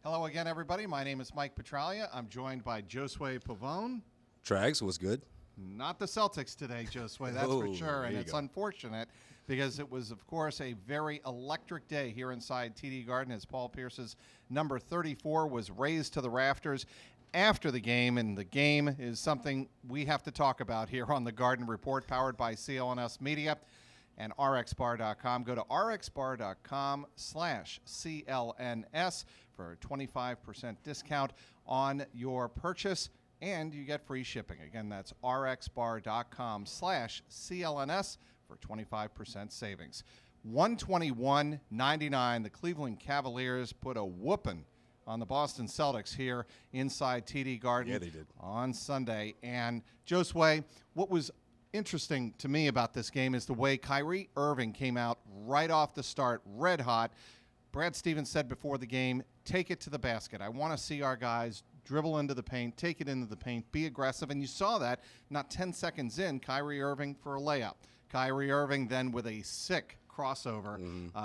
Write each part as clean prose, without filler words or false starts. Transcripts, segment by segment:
Hello again, everybody. My name is Mike Petralia. I'm joined by Josue Pavone. Trags was good. Not the Celtics today, Josue, that's for sure. And it's unfortunate because it was, of course, a very electric day here inside TD Garden as Paul Pierce's number 34 was raised to the rafters after the game. And the game is something we have to talk about here on the Garden Report, powered by CLNS Media and rxbar.com. Go to rxbar.com/CLNS for a 25% discount on your purchase, and you get free shipping. Again, that's rxbar.com/CLNS for 25% savings. 121.99. The Cleveland Cavaliers put a whooping on the Boston Celtics here inside TD Garden. Yeah, they did. On Sunday. And Josue, what was interesting to me about this game is the way Kyrie Irving came out right off the start, red hot. Brad Stevens said before the game, take it to the basket. I want to see our guys dribble into the paint, take it into the paint, be aggressive. And you saw that not 10 seconds in, Kyrie Irving for a layup. Kyrie Irving then with a sick crossover,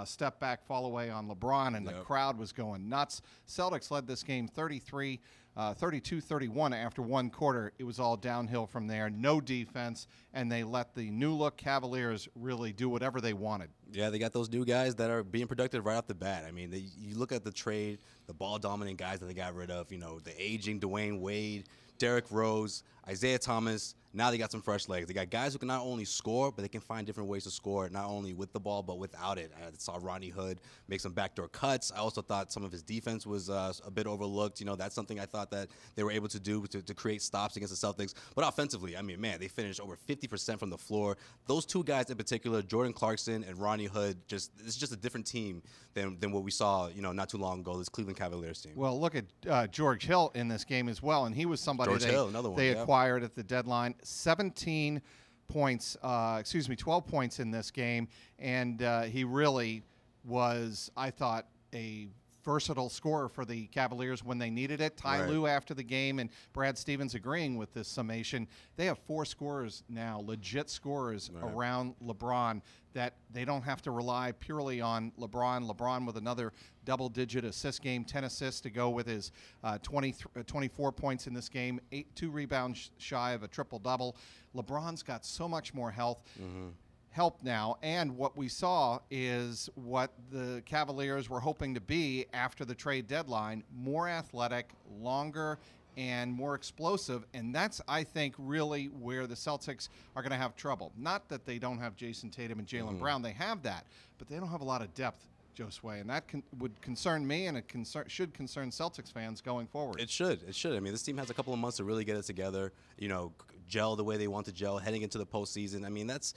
step back, fall away on LeBron, and the crowd was going nuts. Celtics led this game 32-31 after one quarter. It was all downhill from there. No defense, and they let the new-look Cavaliers really do whatever they wanted. Yeah, they got those new guys that are being productive right off the bat. I mean, you look at the trade, the ball-dominant guys that they got rid of, you know, the aging Dwayne Wade, Derrick Rose, Isaiah Thomas. Now they got some fresh legs. They got guys who can not only score, but they can find different ways to score, not only with the ball, but without it. I saw Ronnie Hood make some backdoor cuts. I also thought some of his defense was a bit overlooked. You know, that's something I thought that they were able to do to create stops against the Celtics. But offensively, I mean, man, they finished over 50% from the floor. Those two guys in particular, Jordan Clarkson and Ronnie Hood, it's just a different team than what we saw, you know, not too long ago, this Cleveland Cavaliers team. Well, look at George Hill in this game as well, and he was somebody they acquired at the deadline. 12 points in this game, and he really was, I thought, a versatile scorer for the Cavaliers when they needed it. Ty Lue after the game, and Brad Stevens agreeing with this summation. They have 4 scorers now, legit scorers around LeBron, that they don't have to rely purely on LeBron. LeBron with another double-digit assist game, 10 assists to go with his 24 points in this game, 2 rebounds shy of a triple-double. LeBron's got so much more help now, and what we saw is what the Cavaliers were hoping to be after the trade deadline: more athletic, longer, and more explosive. And that's, I think, really where the Celtics are going to have trouble. Not that they don't have Jason Tatum and Jaylen Brown. They have that, but they don't have a lot of depth, Josue, and that would concern me, and it should concern Celtics fans going forward. It should. I mean, this team has a couple of months to really get it together, you know, gel the way they want to gel heading into the postseason. I mean, that's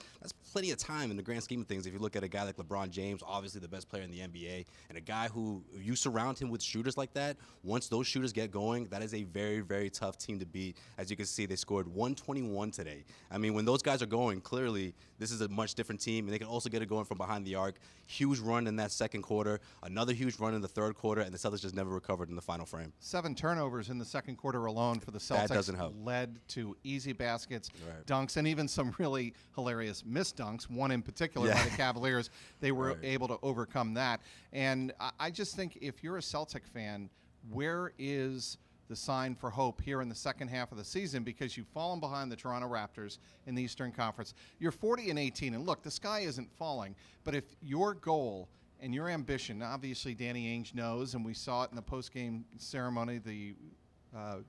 plenty of time in the grand scheme of things. If you look at a guy like LeBron James, obviously the best player in the NBA, and a guy who, if you surround him with shooters like that, once those shooters get going, that is a very, very tough team to beat. As you can see, they scored 121 today. I mean, when those guys are going, clearly this is a much different team, and they can also get it going from behind the arc. Huge run in that second quarter, another huge run in the third quarter, and the Celtics just never recovered in the final frame. 7 turnovers in the second quarter alone for the Celtics. That doesn't help. Led to easy baskets, dunks, and even some really hilarious missed dunks, one in particular by the Cavaliers. They were able to overcome that. And I just think if you're a Celtic fan, where is the sign for hope here in the second half of the season? Because you've fallen behind the Toronto Raptors in the Eastern Conference. You're 40-18, and look, the sky isn't falling, but if your goal and your ambition, obviously Danny Ainge knows, and we saw it in the post-game ceremony, the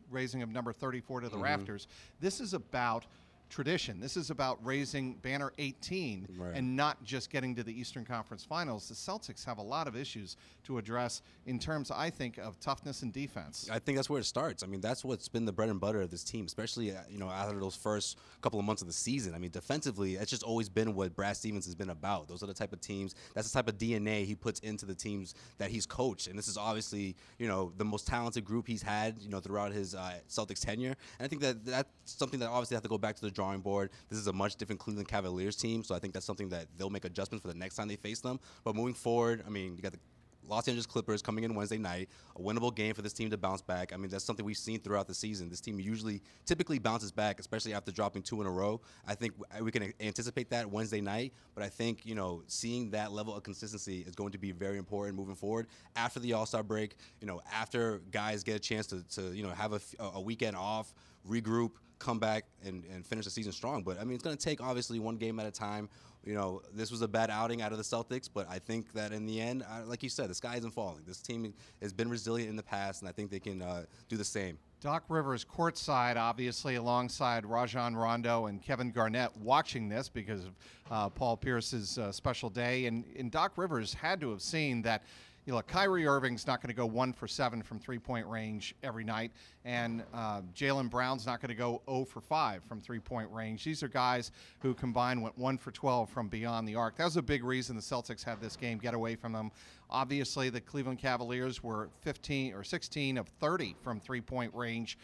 raising of number 34 to the rafters. This is about tradition. This is about raising banner 18 and not just getting to the Eastern Conference Finals. The Celtics have a lot of issues to address in terms, I think, of toughness and defense. I think that's where it starts. I mean, that's what's been the bread and butter of this team, especially, you know, after those first couple of months of the season. I mean, defensively, it's just always been what Brad Stevens has been about. Those are the type of teams, that's the type of DNA he puts into the teams that he's coached. And this is obviously, you know, the most talented group he's had, you know, throughout his Celtics tenure. And I think that that's something that obviously have to go back to the drawing board. This is a much different Cleveland Cavaliers team, so I think that's something that they'll make adjustments for the next time they face them. But moving forward, I mean, you got the Los Angeles Clippers coming in Wednesday night, a winnable game for this team to bounce back. I mean, that's something we've seen throughout the season. This team typically bounces back, especially after dropping 2 in a row. I think we can anticipate that Wednesday night, but I think, seeing that level of consistency is going to be very important moving forward after the All-Star break, after guys get a chance to have a weekend off, regroup, come back and finish the season strong. But I mean, it's going to take obviously one game at a time. This was a bad outing out of the Celtics, but I think that in the end, like you said, the sky isn't falling. This team has been resilient in the past, and I think they can do the same. Doc Rivers courtside, obviously, alongside Rajon Rondo and Kevin Garnett, watching this because of Paul Pierce's special day. And Doc Rivers had to have seen that, Kyrie Irving's not going to go 1 for 7 from three-point range every night, and Jaylen Brown's not going to go 0 for 5 from three-point range. These are guys who combined went 1 for 12 from beyond the arc. That was a big reason the Celtics had this game get away from them. Obviously, the Cleveland Cavaliers were 16 of 30 from three-point range.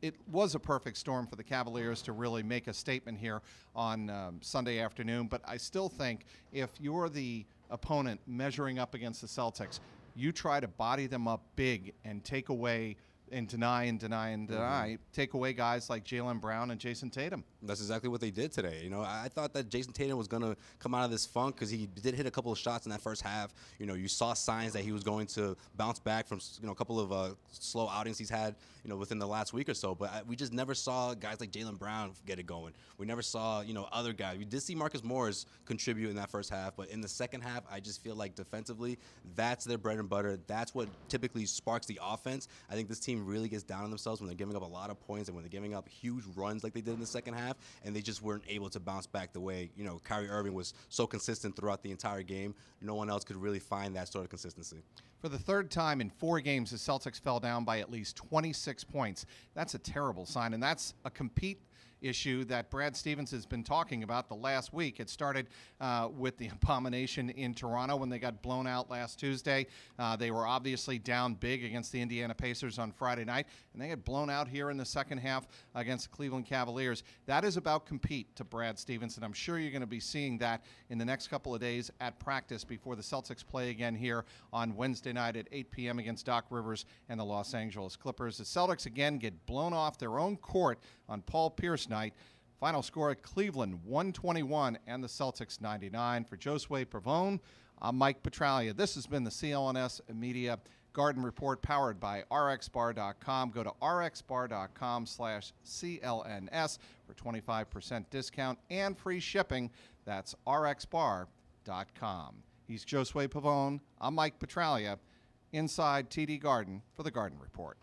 It was a perfect storm for the Cavaliers to really make a statement here on Sunday afternoon, but I still think if you're the opponent measuring up against the Celtics, you try to body them up big and take away and deny, take away guys like Jaylen Brown and Jason Tatum. That's exactly what they did today. I thought that Jason Tatum was going to come out of this funk because he did hit a couple of shots in that first half. You saw signs that he was going to bounce back from, a couple of slow outings he's had, within the last week or so. But we just never saw guys like Jaylen Brown get it going. We never saw, other guys. We did see Marcus Morris contribute in that first half, but in the second half, I just feel like defensively, that's their bread and butter. That's what typically sparks the offense. I think this team really gets down on themselves when they're giving up a lot of points and when they're giving up huge runs like they did in the second half, and they just weren't able to bounce back the way, Kyrie Irving was so consistent throughout the entire game. No one else could really find that sort of consistency. For the third time in 4 games, the Celtics fell down by at least 26 points. That's a terrible sign, and that's a compete issue that Brad Stevens has been talking about the last week. It started with the abomination in Toronto when they got blown out last Tuesday. They were obviously down big against the Indiana Pacers on Friday night, and they got blown out here in the second half against the Cleveland Cavaliers. That is about compete to Brad Stevens, and I'm sure you're going to be seeing that in the next couple of days at practice before the Celtics play again here on Wednesday night at 8 p.m. against Doc Rivers and the Los Angeles Clippers. The Celtics again get blown off their own court on Paul Pierce night. Final score at Cleveland 121 and the Celtics 99. For Josue Pavone, I'm Mike Petralia. This has been the CLNS Media Garden Report powered by rxbar.com. Go to rxbar.com/CLNS for 25% discount and free shipping. That's rxbar.com. He's Josue Pavone. I'm Mike Petralia, inside TD Garden for the Garden Report.